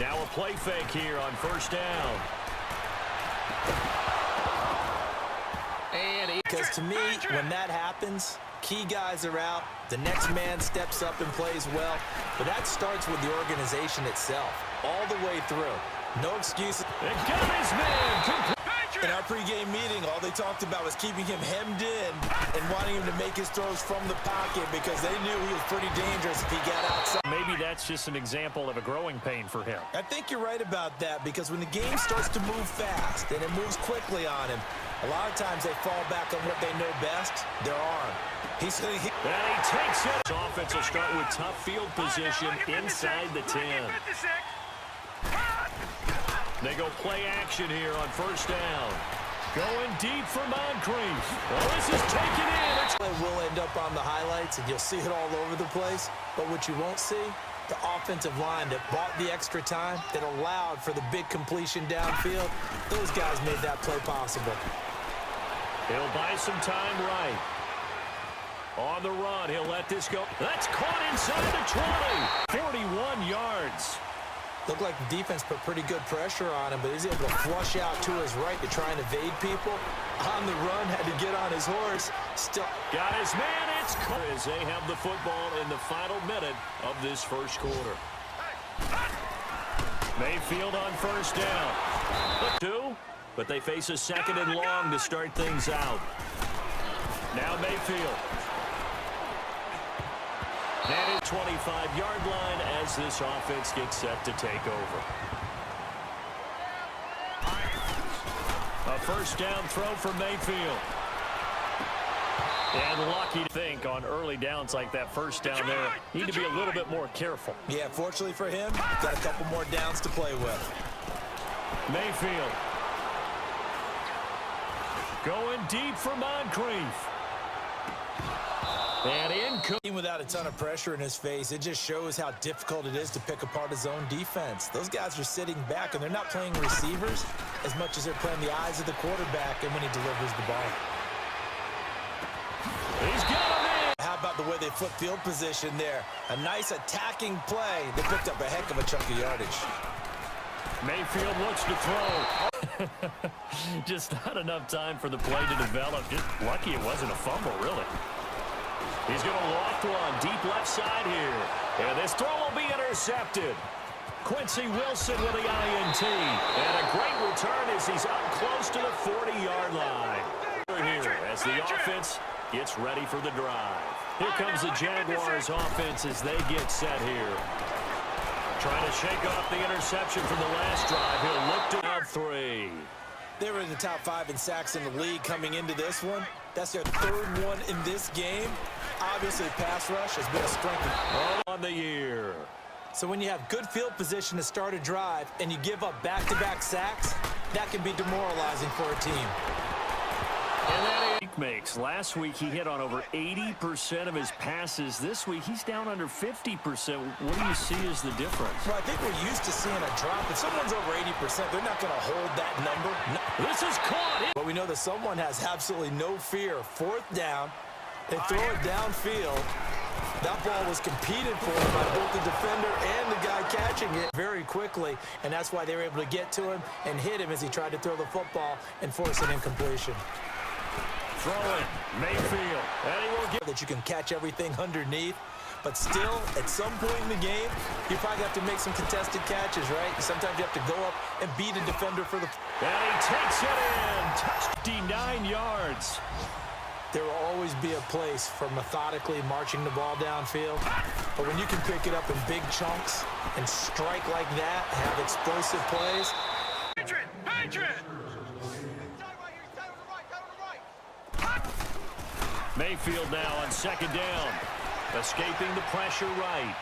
Now a play fake here on first down. Because to me, when that happens, key guys are out, the next man steps up and plays well, but that starts with the organization itself, all the way through. No excuses. It got his man. In our pregame meeting, all they talked about was keeping him hemmed in and wanting him to make his throws from the pocket because they knew he was pretty dangerous if he got outside. Maybe that's just an example of a growing pain for him. I think you're right about that because when the game starts to move fast and it moves quickly on him, a lot of times they fall back on what they know best, their arm. He's going to hit. And he takes it. This offense will start with tough field position inside the 10. They go play action here on first down. Going deep for Moncrief. Well, this is taken in. It will end up on the highlights, and you'll see it all over the place. But what you won't see, the offensive line that bought the extra time, that allowed for the big completion downfield, those guys made that play possible. He'll buy some time right. On the run, he'll let this go. That's caught inside the 20. 41 yards. Looked like the defense put pretty good pressure on him, but he's able to flush out to his right to try and evade people. On the run, had to get on his horse. Still got his man. It's caught as they have the football in the final minute of this first quarter. Mayfield on first down. Two, but they face a second and long to start things out. Now Mayfield. And at 25-yard line as this offense gets set to take over. A first down throw for Mayfield. And lucky to think on early downs like that first down there, need to be a little bit more careful. Yeah, fortunately for him, got a couple more downs to play with. Mayfield. Going deep for Moncrief. And in without a ton of pressure in his face, it just shows how difficult it is to pick apart his own defense. Those guys are sitting back, and they're not playing receivers as much as they're playing the eyes of the quarterback and when he delivers the ball. He's got him in. How about the way they flip field position there? A nice attacking play. They picked up a heck of a chunk of yardage. Mayfield looks to throw. Just not enough time for the play to develop. Just lucky it wasn't a fumble, really. He's going to loft one deep left side here. And this throw will be intercepted. Quincy Wilson with the INT. And a great return as he's up close to the 40-yard line. Here as the offense gets ready for the drive. Here comes the Jaguars offense as they get set here. Trying to shake off the interception from the last drive. He'll look to out 3. They were in the top 5 in sacks in the league coming into this one. That's their third one in this game. Obviously, pass rush has been a strength on the year. So when you have good field position to start a drive and you give up back-to-back sacks, that can be demoralizing for a team. And that he makes. Last week, he hit on over 80% of his passes. This week, he's down under 50%. What do you see as the difference? Well, I think we're used to seeing a drop. If someone's over 80%, they're not going to hold that number. No. This is caught. But we know that someone has absolutely no fear. Fourth down. They throw it downfield. That ball was competed for by both the defender and the guy catching it very quickly, and that's why they were able to get to him and hit him as he tried to throw the football and force an incompletion. Throwing Mayfield, and he will get that you can catch everything underneath, but still, at some point in the game, you probably have to make some contested catches, right? Sometimes you have to go up and beat a defender for the... And he takes it in, touched 59 yards. There will always be a place for methodically marching the ball downfield. But when you can pick it up in big chunks and strike like that, have explosive plays. Patriot! Mayfield now on second down. Escaping the pressure right.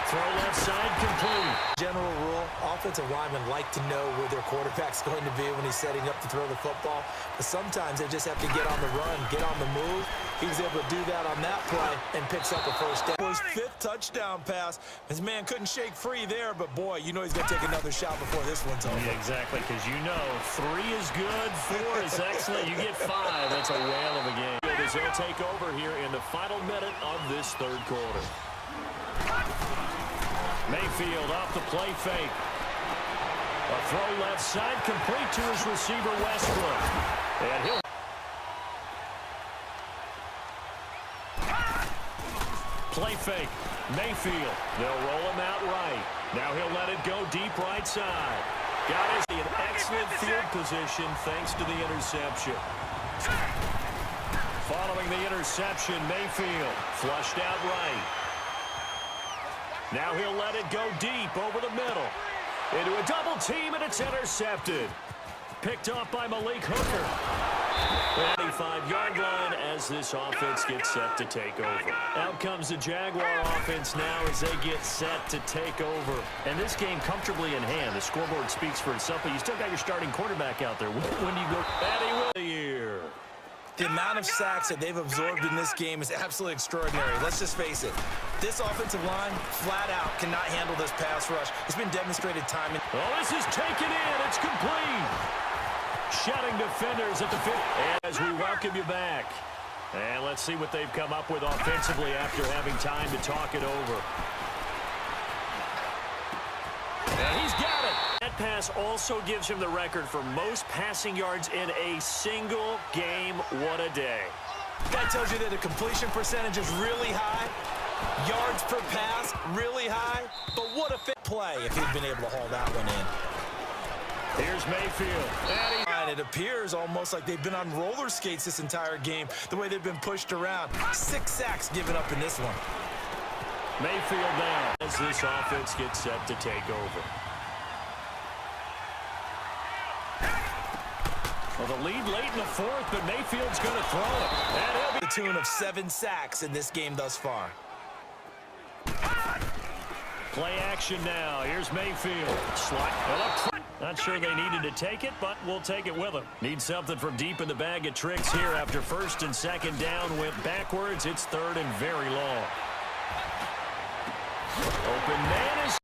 Throw left side complete. General rule, offensive linemen like to know where their quarterback's going to be when he's setting up to throw the football. But sometimes they just have to get on the run, get on the move. He was able to do that on that play and picks up a first down. His 5th touchdown pass. His man couldn't shake free there, but boy, you know he's going to take another shot before this one's over. Yeah, exactly, because you know 3 is good, 4 is excellent. You get 5, that's a whale of a game. As they'll take over here in the final minute of this third quarter. Mayfield off the play fake. A throw left side, complete to his receiver, Westbrook. And he'll... Play fake. Mayfield. They'll roll him out right. Now he'll let it go deep right side. Got his in excellent field position thanks to the interception. Following the interception, Mayfield flushed out right. Now he'll let it go deep over the middle. Into a double team, and it's intercepted. Picked off by Malik Hooker. 25-yard line as this offense gets set to take over. Out comes the Jaguar offense now as they get set to take over. And this game comfortably in hand. The scoreboard speaks for itself, but you still got your starting quarterback out there. When do you go? Here. The amount of sacks that they've absorbed in this game is absolutely extraordinary. Let's just face it. This offensive line, flat out, cannot handle this pass rush. It's been demonstrated time and... Oh, this is taken in. It's complete. Shutting defenders at the 50. As we welcome you back. And let's see what they've come up with offensively after having time to talk it over. And he's got it. That pass also gives him the record for most passing yards in a single game. What a day. That tells you that the completion percentage is really high. Yards per pass, really high. But what a fit play if he'd been able to haul that one in. Here's Mayfield. And it appears almost like they've been on roller skates this entire game, the way they've been pushed around. 6 sacks given up in this one. Mayfield now as this offense gets set to take over. Well, the lead late in the fourth, but Mayfield's going to throw it. And he'll be the tune of 7 sacks in this game thus far. Play action now. Here's Mayfield. Slide. Not sure they needed to take it, but we'll take it with them. Need something from deep in the bag of tricks here after first and second down went backwards. It's third and very long. Open man is...